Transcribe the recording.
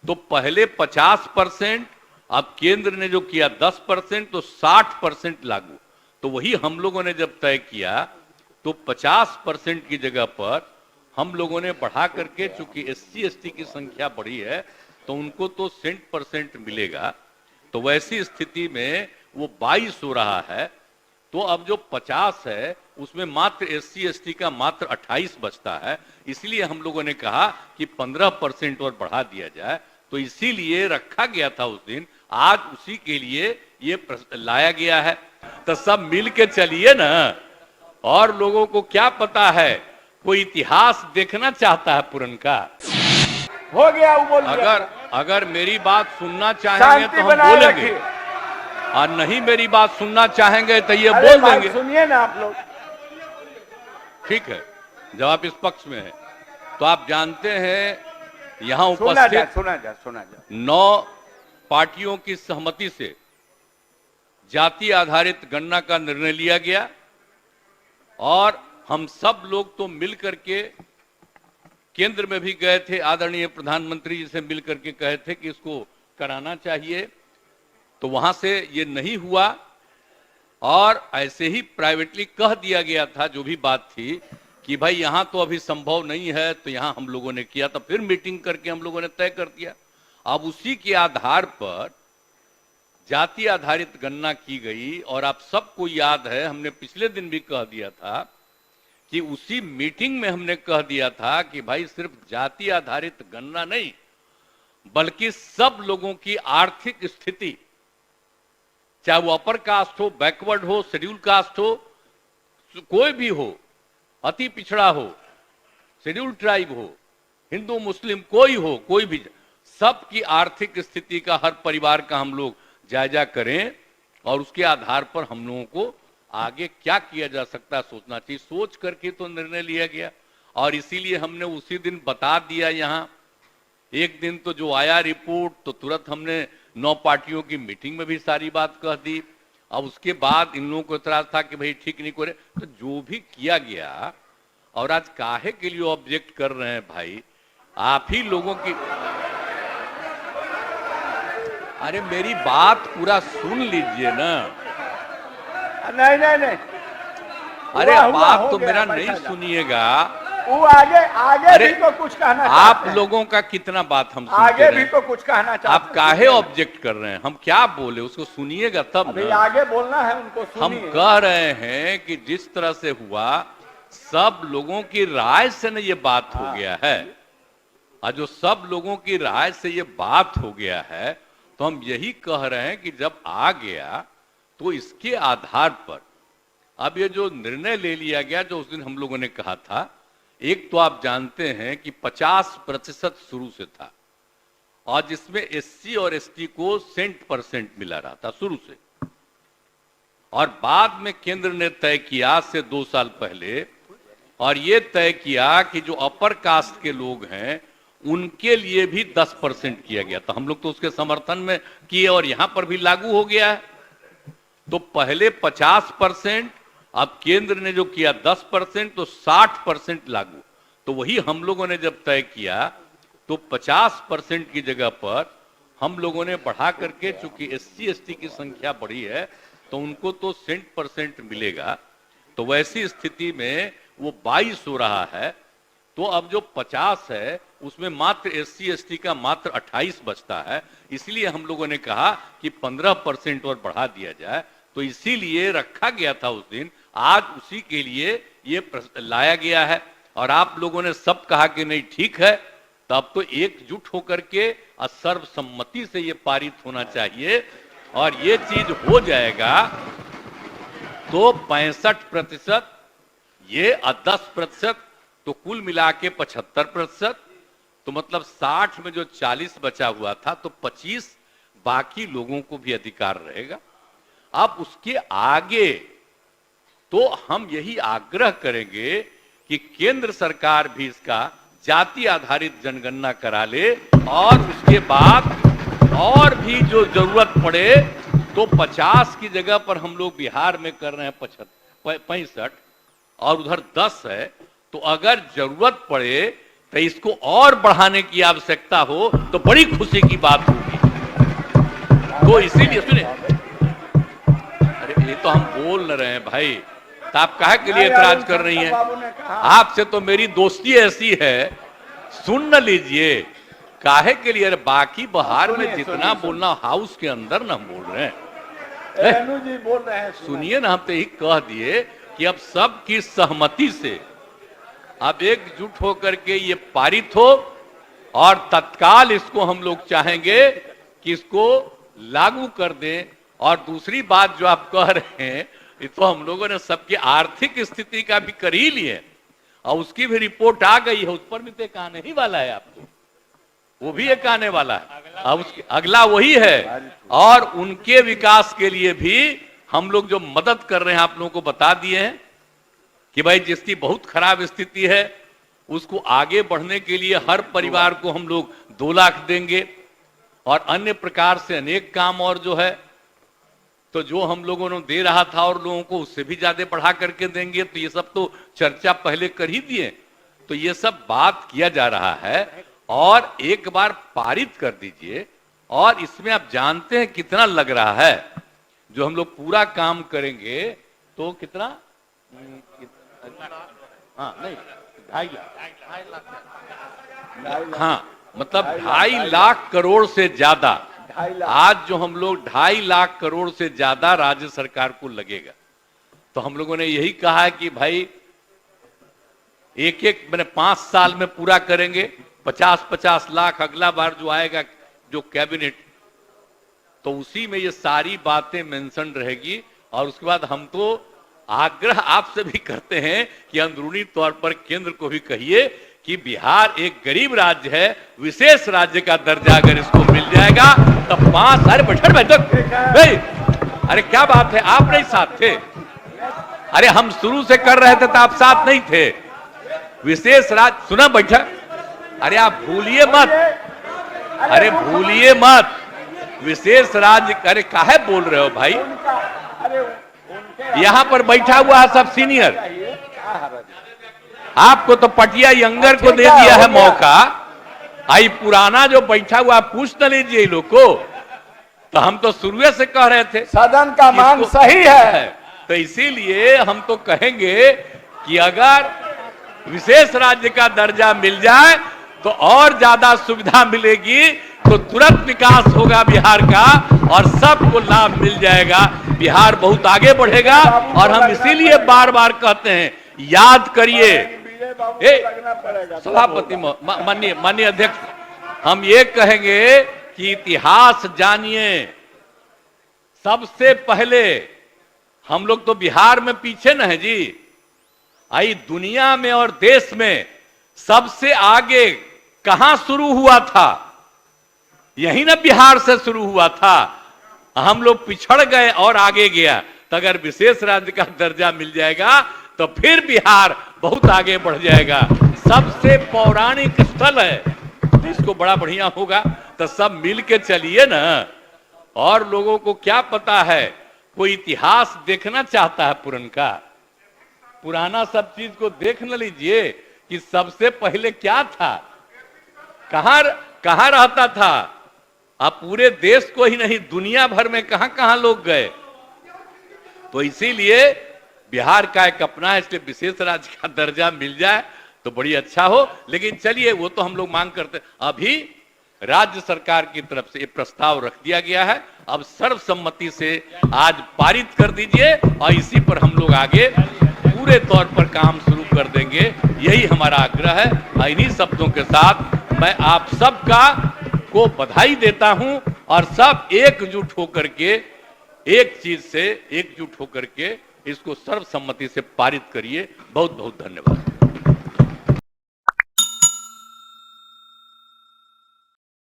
तो पहले 50%, अब केंद्र ने जो किया 10%, तो 60% लागू। तो वही हम लोगों ने जब तय किया तो 50% की जगह पर हम लोगों ने बढ़ा करके, चूंकि SC ST की संख्या बढ़ी है तो उनको तो 100% मिलेगा, तो वैसी स्थिति में वो 22 हो रहा है। तो अब जो 50 है उसमें मात्र SC ST का मात्र 28 बचता है, इसलिए हम लोगों ने कहा कि 15% और बढ़ा दिया जाए। तो इसीलिए रखा गया था उस दिन, आज उसी के लिए ये लाया गया है। तो सब मिल के चलिए ना, और लोगों को क्या पता है, कोई इतिहास देखना चाहता है पुरनका। हो गया, वो बोल दिया। अगर मेरी बात सुनना चाहेंगे तो हम बोलेंगे, और नहीं मेरी बात सुनना चाहेंगे तो ये बोल देंगे। सुनिए ना आप लोग। ठीक है, जब आप इस पक्ष में है तो आप जानते हैं यहां उपस्थित सुना जा 9 पार्टियों की सहमति से जाति आधारित गणना का निर्णय लिया गया, और हम सब लोग तो मिल करके केंद्र में भी गए थे, आदरणीय प्रधानमंत्री जी से मिल करके कहे थे कि इसको कराना चाहिए, तो वहां से ये नहीं हुआ, और ऐसे ही प्राइवेटली कह दिया गया था जो भी बात थी कि भाई यहां तो अभी संभव नहीं है, तो यहां हम लोगों ने किया, तो फिर मीटिंग करके हम लोगों ने तय कर दिया। अब उसी के आधार पर जाति आधारित गणना की गई, और आप सबको याद है हमने पिछले दिन भी कह दिया था कि उसी मीटिंग में हमने कह दिया था कि भाई सिर्फ जाति आधारित गणना नहीं, बल्कि सब लोगों की आर्थिक स्थिति, चाहे वो अपर कास्ट हो, बैकवर्ड हो, शेड्यूल कास्ट हो, कोई भी हो, अति पिछड़ा हो, शेड्यूल ट्राइब हो, हिंदू मुस्लिम कोई हो, कोई भी, सबकी आर्थिक स्थिति का, हर परिवार का हम लोग जायजा करें, और उसके आधार पर हम लोगों को आगे क्या किया जा सकता है सोचना चाहिए। सोच करके तो निर्णय लिया गया, और इसीलिए हमने उसी दिन बता दिया। यहां एक दिन तो जो आया रिपोर्ट, तो तुरंत हमने 9 पार्टियों की मीटिंग में भी सारी बात कह दी। अब उसके बाद इन लोगों को इतराज था कि भाई ठीक नहीं करे, तो जो भी किया गया, और आज काहे के लिए ऑब्जेक्ट कर रहे हैं भाई, आप ही लोगों की। अरे मेरी बात पूरा सुन लीजिए ना। नहीं अरे बात तो मेरा नहीं सुनिएगा, वो आगे भी तो कुछ कहना आप लोगों का कितना बात हम सुनते आगे भी तो कुछ कहना चाहते हैं। आप काहे ऑब्जेक्ट कर रहे हैं, हम क्या बोले उसको सुनिएगा तब अभी ना। आगे बोलना है उनको, हम कह रहे हैं कि जिस तरह से हुआ, सब लोगों की राय से न ये बात हो गया है, और जो सब लोगों की राय से ये बात हो गया है, तो हम यही कह रहे हैं कि जब आ गया तो इसके आधार पर अब ये जो निर्णय ले लिया गया, जो उस दिन हम लोगों ने कहा था, एक तो आप जानते हैं कि 50% शुरू से था, और जिसमें SC और ST को 100% मिला रहा था शुरू से, और बाद में केंद्र ने तय किया आज से 2 साल पहले, और ये तय किया कि जो अपर कास्ट के लोग हैं उनके लिए भी 10% किया गया। तो हम लोग तो उसके समर्थन में किए, और यहां पर भी लागू हो गया है। तो पहले 50%, अब केंद्र ने जो किया 10%, तो 60% लागू। तो वही हम लोगों ने जब तय किया तो 50% की जगह पर हम लोगों ने बढ़ा करके, चूंकि SC ST की संख्या बढ़ी है तो उनको तो 100% मिलेगा, तो वैसी स्थिति में वो 22 हो रहा है। तो अब जो 50 है उसमें मात्र SC ST का मात्र 28 बचता है, इसलिए हम लोगों ने कहा कि 15% और बढ़ा दिया जाए। तो इसीलिए रखा गया था उस दिन, आज उसी के लिए ये लाया गया है, और आप लोगों ने सब कहा कि नहीं ठीक है, तब तो एकजुट होकर के सर्वसम्मति से ये पारित होना चाहिए, और ये चीज हो जाएगा तो 65%, ये 10%, तो कुल मिला के 75%, तो मतलब 60 में जो 40 बचा हुआ था, तो 25 बाकी लोगों को भी अधिकार रहेगा। अब उसके आगे तो हम यही आग्रह करेंगे कि केंद्र सरकार भी इसका जाति आधारित जनगणना करा ले, और उसके बाद और भी जो जरूरत पड़े तो 50 की जगह पर हम लोग बिहार में कर रहे हैं 65, और उधर 10 है, तो अगर जरूरत पड़े तो इसको और बढ़ाने की आवश्यकता हो तो बड़ी खुशी की बात होगी। तो इसीलिए सुने, अरे ये तो हम बोल न रहे हैं भाई, तो आप काहे के लिए एतराज कर रही हैं? आपसे तो मेरी दोस्ती ऐसी है, सुन न लीजिए, काहे के लिए? अरे बाकी बाहर में जितना बोलना हाउस के अंदर ना हम बोल रहे हैं। रेणु जी बोल रहे हैं, सुनिए ना, हम तो यही कह दिए कि अब सबकी सहमति से अब एकजुट होकर के ये पारित हो और तत्काल इसको हम लोग चाहेंगे कि इसको लागू कर दें। और दूसरी बात जो आप कह रहे हैं, ये तो हम लोगों ने सबकी आर्थिक स्थिति का भी कर ही लिए और उसकी भी रिपोर्ट आ गई है, उस पर भी तो एक आने ही वाला है आपको, वो भी एक आने वाला है। अब उसके अगला वही है, और उनके विकास के लिए भी हम लोग जो मदद कर रहे हैं आप लोगों को बता दिए हैं कि भाई जिसकी बहुत खराब स्थिति है उसको आगे बढ़ने के लिए हर परिवार को हम लोग 2 लाख देंगे, और अन्य प्रकार से अनेक काम और जो है तो जो हम लोगों ने दे रहा था और लोगों को उससे भी ज्यादा बढ़ा करके देंगे। तो ये सब तो चर्चा पहले कर ही दिए, तो ये सब बात किया जा रहा है और एक बार पारित कर दीजिए। और इसमें आप जानते हैं कितना लग रहा है, जो हम लोग पूरा काम करेंगे तो कितना, हाँ नहीं 2.5 लाख, हाँ मतलब 2.5 लाख करोड़ से ज्यादा, आज जो हम लोग 2.5 लाख करोड़ से ज्यादा राज्य सरकार को लगेगा। तो हम लोगों ने यही कहा है कि भाई एक मैंने 5 साल में पूरा करेंगे, 50-50 लाख अगला बार जो आएगा जो कैबिनेट, तो उसी में ये सारी बातें मेंशन रहेगी। और उसके बाद हम तो आग्रह आपसे भी करते हैं कि अंदरूनी तौर पर केंद्र को भी कहिए कि बिहार एक गरीब राज्य है, विशेष राज्य का दर्जा अगर इसको मिल जाएगा तो 5 साल बैठो अरे क्या बात है, आप नहीं साथ थे? अरे हम शुरू से कर रहे थे तो आप साथ नहीं थे। विशेष राज्य सुना बैठा, अरे आप भूलिए मत, अरे भूलिए मत, विशेष राज्य, अरे काहे बोल रहे हो भाई? यहां पर बैठा हुआ है सब सीनियर, आपको तो पटिया यंगर को दे दिया है मौका, आई पुराना जो बैठा हुआ पूछ न लीजिए लोग को। तो हम तो शुरू से कह रहे थे सदन का मांग सही है, तो इसीलिए हम तो कहेंगे कि अगर विशेष राज्य का दर्जा मिल जाए तो और ज्यादा सुविधा मिलेगी, तो तुरंत विकास होगा बिहार का और सबको लाभ मिल जाएगा, बिहार बहुत आगे बढ़ेगा। और हम इसीलिए बार बार कहते हैं, याद करिए सभापति माननीय अध्यक्ष, हम ये कहेंगे कि इतिहास जानिए। सबसे पहले हम लोग तो बिहार में पीछे न है जी, आई दुनिया में और देश में सबसे आगे कहां शुरू हुआ था? यही ना बिहार से शुरू हुआ था। हम लोग पिछड़ गए और आगे गया। तो अगर विशेष राज्य का दर्जा मिल जाएगा तो फिर बिहार बहुत आगे बढ़ जाएगा। सबसे पौराणिक स्थल है, तो इसको बड़ा बढ़िया होगा। तो सब मिल के चलिए ना। और लोगों को क्या पता है, कोई इतिहास देखना चाहता है पुराना सब चीज को देख न लीजिए कि सबसे पहले क्या था, कहां रहता था। अब पूरे देश को ही नहीं, दुनिया भर में कहां कहां लोग गए। तो इसीलिए बिहार का एक अपना है, इसलिए विशेष राज्य का दर्जा मिल जाए तो बड़ी अच्छा हो। लेकिन चलिए, वो तो हम लोग मांग करते, अभी राज्य सरकार की तरफ से ये प्रस्ताव रख दिया गया है, अब सर्वसम्मति से आज पारित कर दीजिए और इसी पर हम लोग आगे पूरे तौर पर काम शुरू कर देंगे। यही हमारा आग्रह है। इन्हीं शब्दों के साथ मैं आप सबका को बधाई देता हूं और सब एकजुट होकर के, एक चीज से एकजुट होकर के इसको सर्वसम्मति से पारित करिए। बहुत बहुत धन्यवाद।